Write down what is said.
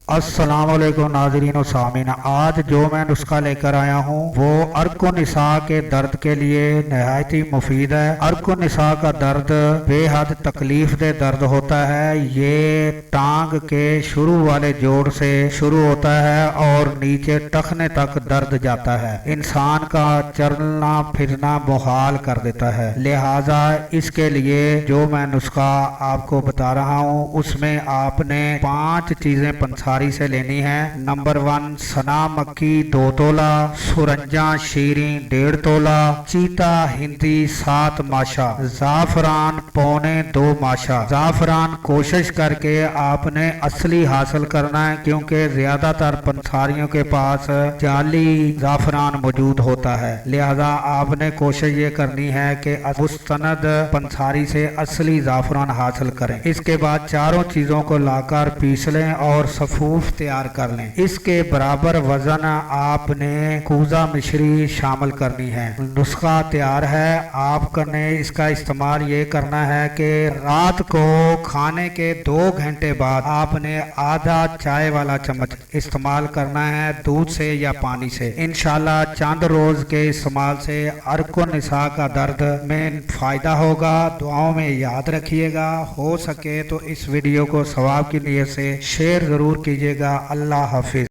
अस्सलाम वालेकुम नाज़रीन और सामीन। आज जो मैं नुस्खा लेकर आया हूँ वो अर्को निसा के दर्द के लिए नहायत ही मुफीद है। अर्को निसा का दर्द बेहद तकलीफ दे दर्द होता है। ये टांग के शुरू वाले जोड़ से शुरू होता है और नीचे टखने तक दर्द जाता है। इंसान का चलना फिरना मुहाल कर देता है। लिहाजा इसके लिए जो मैं नुस्खा आपको बता रहा हूँ उसमें आपने 5 चीजें पंसारी से लेनी है। नंबर 1 सना मक्की 2 तोला, सुरंजा शीरी 1.5 तोला, चीता हिंदी 7 माशा, जाफरान 2.25 माशा। जाफरान कोशिश करके आपने असली हासिल करना है क्योंकि ज्यादातर पंसारियों के पास जाली जाफरान मौजूद होता है। लिहाजा आपने कोशिश ये करनी है कि मुस्तनद पंसारी से असली जाफरान हासिल करें। इसके बाद चारों चीजों को लाकर पीस लें और सफूफ तैयार कर लें। इसके बराबर वजन आपने कूजा मिश्री शामिल करनी है। नुस्खा तैयार है। आपने इसका इस्तेमाल ये करना है कि रात को खाने के 2 घंटे बाद आपने आधा चाय वाला चम्मच इस्तेमाल करना है, दूध से या पानी से। इंशाल्लाह चंद रोज के इस्तेमाल से अर्को निसा का दर्द में फायदा होगा। दुआओं में याद रखिएगा। हो सके तो इस वीडियो को सवाब की नियत से शेयर जरूर कीजिएगा। अल्लाह हाफिज।